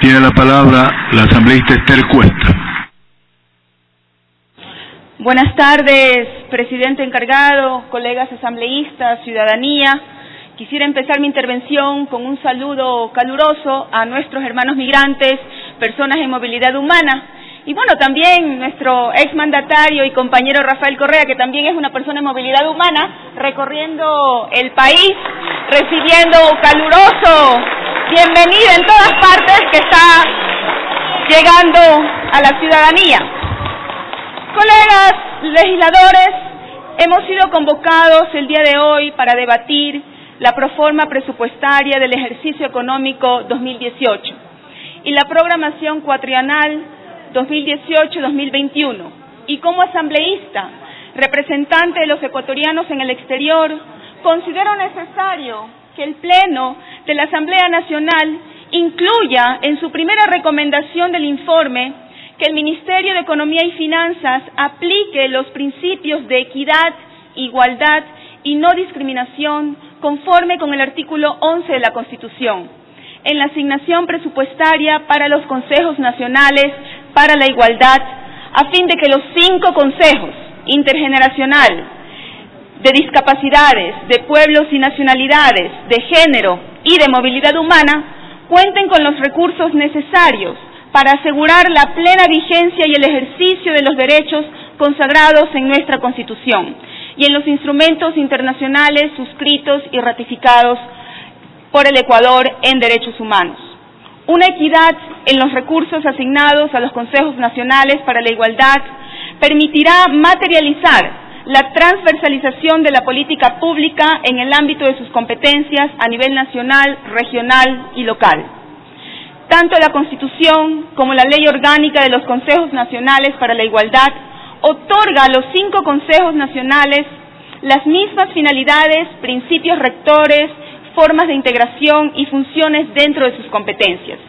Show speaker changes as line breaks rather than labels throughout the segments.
Tiene la palabra la asambleísta Esther Cuesta.
Buenas tardes, presidente encargado, colegas asambleístas, ciudadanía. Quisiera empezar mi intervención con un saludo caluroso a nuestros hermanos migrantes, personas en movilidad humana, y bueno, también nuestro exmandatario y compañero Rafael Correa, que también es una persona en movilidad humana, recorriendo el país, recibiendo caluroso bienvenida en todas partes que está llegando a la ciudadanía. Colegas legisladores, hemos sido convocados el día de hoy para debatir la proforma presupuestaria del ejercicio económico 2018 y la programación cuatrienal 2018-2021. Y como asambleísta, representante de los ecuatorianos en el exterior, considero necesario que el Pleno de la Asamblea Nacional incluya en su primera recomendación del informe que el Ministerio de Economía y Finanzas aplique los principios de equidad, igualdad y no discriminación conforme con el artículo 11 de la Constitución, en la asignación presupuestaria para los consejos nacionales para la igualdad, a fin de que los 5 consejos intergeneracional, de discapacidades, de pueblos y nacionalidades, de género y de movilidad humana, cuenten con los recursos necesarios para asegurar la plena vigencia y el ejercicio de los derechos consagrados en nuestra Constitución y en los instrumentos internacionales suscritos y ratificados por el Ecuador en derechos humanos. Una equidad en los recursos asignados a los consejos nacionales para la igualdad permitirá materializar la transversalización de la política pública en el ámbito de sus competencias a nivel nacional, regional y local. Tanto la Constitución como la Ley Orgánica de los Consejos Nacionales para la Igualdad otorga a los 5 consejos nacionales las mismas finalidades, principios rectores, formas de integración y funciones dentro de sus competencias.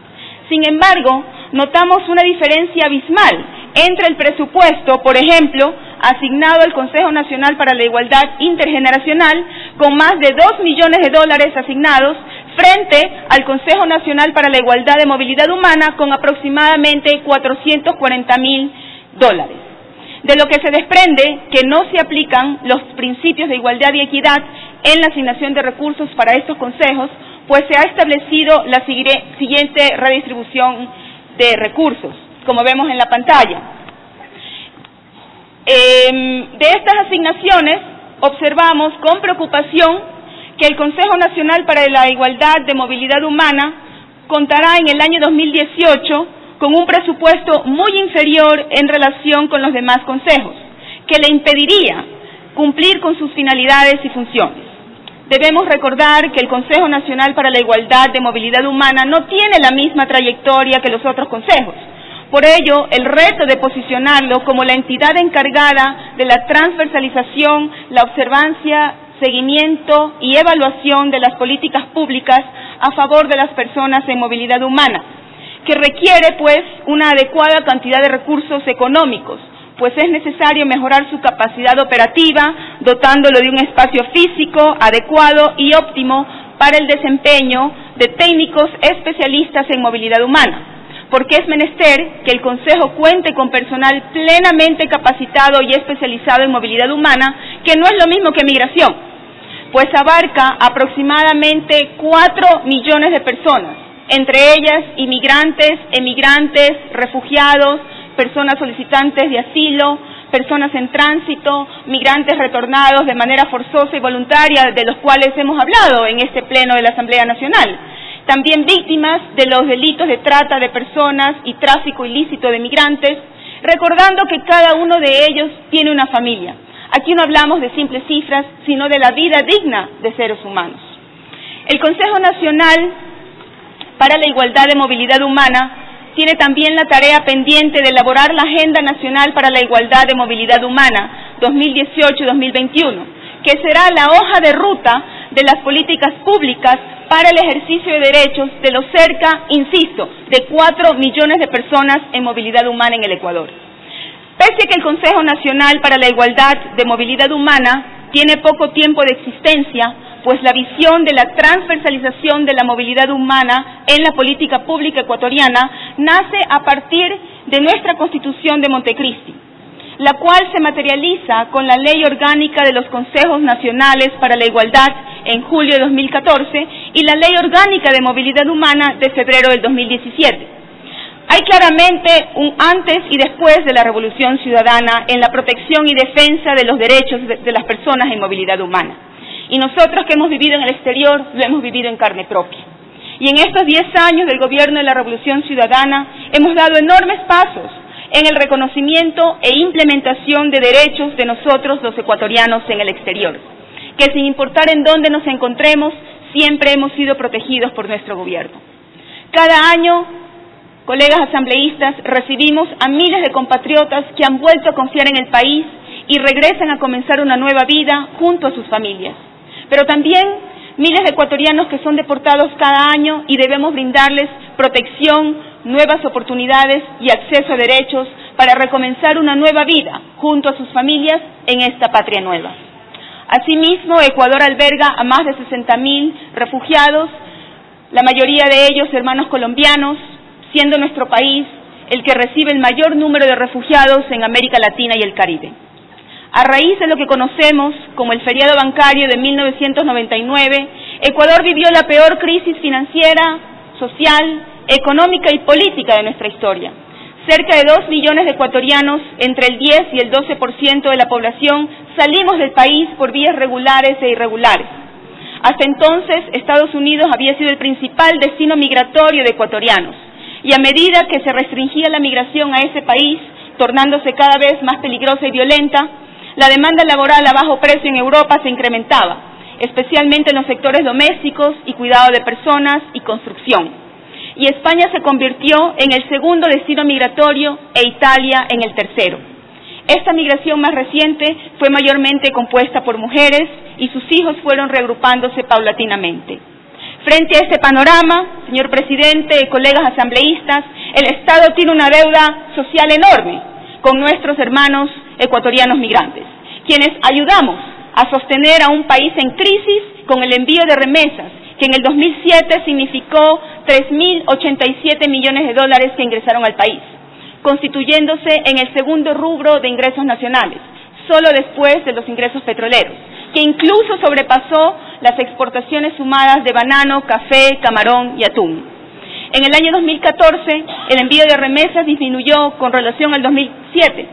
Sin embargo, notamos una diferencia abismal entre el presupuesto, por ejemplo, asignado al Consejo Nacional para la Igualdad Intergeneracional, con más de $2 millones asignados, frente al Consejo Nacional para la Igualdad de Movilidad Humana, con aproximadamente $440.000. De lo que se desprende que no se aplican los principios de igualdad y equidad en la asignación de recursos para estos consejos, pues se ha establecido la siguiente redistribución de recursos, como vemos en la pantalla. De estas asignaciones, observamos con preocupación que el Consejo Nacional para la Igualdad de Movilidad Humana contará en el año 2018 con un presupuesto muy inferior en relación con los demás consejos, que le impediría cumplir con sus finalidades y funciones. Debemos recordar que el Consejo Nacional para la Igualdad de Movilidad Humana no tiene la misma trayectoria que los otros consejos. Por ello, el reto de posicionarlo como la entidad encargada de la transversalización, la observancia, seguimiento y evaluación de las políticas públicas a favor de las personas en movilidad humana, que requiere, pues, una adecuada cantidad de recursos económicos, pues es necesario mejorar su capacidad operativa, dotándolo de un espacio físico adecuado y óptimo para el desempeño de técnicos especialistas en movilidad humana, porque es menester que el Consejo cuente con personal plenamente capacitado y especializado en movilidad humana, que no es lo mismo que migración, pues abarca aproximadamente 4 millones de personas, entre ellas inmigrantes, emigrantes, refugiados, personas solicitantes de asilo, personas en tránsito, migrantes retornados de manera forzosa y voluntaria, de los cuales hemos hablado en este pleno de la Asamblea Nacional. También víctimas de los delitos de trata de personas y tráfico ilícito de migrantes, recordando que cada uno de ellos tiene una familia. Aquí no hablamos de simples cifras, sino de la vida digna de seres humanos. El Consejo Nacional para la Igualdad de Movilidad Humana tiene también la tarea pendiente de elaborar la Agenda Nacional para la Igualdad de Movilidad Humana 2018-2021, que será la hoja de ruta de las políticas públicas para el ejercicio de derechos de los cerca, insisto, de 4 millones de personas en movilidad humana en el Ecuador. Pese a que el Consejo Nacional para la Igualdad de Movilidad Humana tiene poco tiempo de existencia, pues la visión de la transversalización de la movilidad humana en la política pública ecuatoriana nace a partir de nuestra Constitución de Montecristi, la cual se materializa con la Ley Orgánica de los Consejos Nacionales para la Igualdad en julio de 2014 y la Ley Orgánica de Movilidad Humana de febrero del 2017. Hay claramente un antes y después de la Revolución Ciudadana en la protección y defensa de los derechos de las personas en movilidad humana. Y nosotros que hemos vivido en el exterior, lo hemos vivido en carne propia. Y en estos 10 años del gobierno de la Revolución Ciudadana hemos dado enormes pasos en el reconocimiento e implementación de derechos de nosotros los ecuatorianos en el exterior, que sin importar en dónde nos encontremos, siempre hemos sido protegidos por nuestro gobierno. Cada año, colegas asambleístas, recibimos a miles de compatriotas que han vuelto a confiar en el país y regresan a comenzar una nueva vida junto a sus familias. Pero también miles de ecuatorianos que son deportados cada año y debemos brindarles protección, nuevas oportunidades y acceso a derechos para recomenzar una nueva vida junto a sus familias en esta patria nueva. Asimismo, Ecuador alberga a más de 60.000 refugiados, la mayoría de ellos hermanos colombianos, siendo nuestro país el que recibe el mayor número de refugiados en América Latina y el Caribe. A raíz de lo que conocemos como el feriado bancario de 1999, Ecuador vivió la peor crisis financiera, social, económica y política de nuestra historia. Cerca de 2 millones de ecuatorianos, entre el 10 y el 12% de la población, salimos del país por vías regulares e irregulares. Hasta entonces, Estados Unidos había sido el principal destino migratorio de ecuatorianos, y a medida que se restringía la migración a ese país, tornándose cada vez más peligrosa y violenta, la demanda laboral a bajo precio en Europa se incrementaba, especialmente en los sectores domésticos y cuidado de personas y construcción. Y España se convirtió en el segundo destino migratorio e Italia en el tercero. Esta migración más reciente fue mayormente compuesta por mujeres y sus hijos fueron reagrupándose paulatinamente. Frente a este panorama, señor presidente, colegas asambleístas, el Estado tiene una deuda social enorme con nuestros hermanos ecuatorianos migrantes, quienes ayudamos a sostener a un país en crisis con el envío de remesas, que en el 2007 significó 3.087 millones de dólares que ingresaron al país, constituyéndose en el segundo rubro de ingresos nacionales, solo después de los ingresos petroleros, que incluso sobrepasó las exportaciones sumadas de banano, café, camarón y atún. En el año 2014, el envío de remesas disminuyó con relación al 2007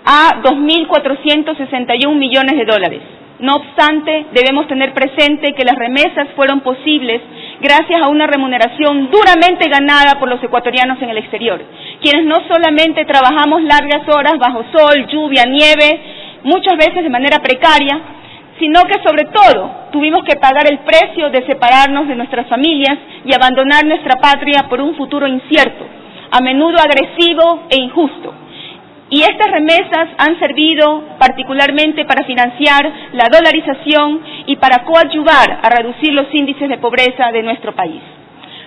a 2.461 millones de dólares. No obstante, debemos tener presente que las remesas fueron posibles gracias a una remuneración duramente ganada por los ecuatorianos en el exterior, quienes no solamente trabajamos largas horas bajo sol, lluvia, nieve, muchas veces de manera precaria, sino que sobre todo tuvimos que pagar el precio de separarnos de nuestras familias y abandonar nuestra patria por un futuro incierto, a menudo agresivo e injusto. Y estas remesas han servido particularmente para financiar la dolarización y para coadyuvar a reducir los índices de pobreza de nuestro país.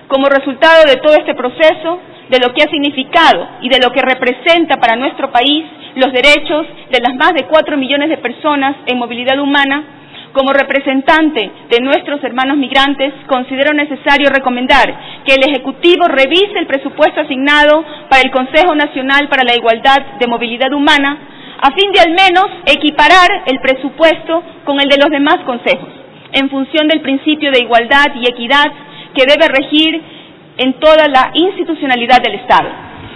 Como resultado de todo este proceso, de lo que ha significado y de lo que representa para nuestro país los derechos de las más de 4 millones de personas en movilidad humana, como representante de nuestros hermanos migrantes, considero necesario recomendar que el Ejecutivo revise el presupuesto asignado para el Consejo Nacional para la Igualdad de Movilidad Humana, a fin de al menos equiparar el presupuesto con el de los demás consejos, en función del principio de igualdad y equidad que debe regir en toda la institucionalidad del Estado,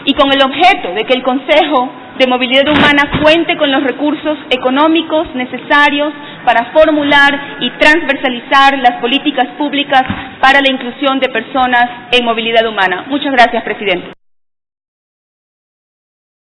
y con el objeto de que el Consejo de Movilidad Humana cuente con los recursos económicos necesarios para formular y transversalizar las políticas públicas para la inclusión de personas en movilidad humana. Muchas gracias, presidente.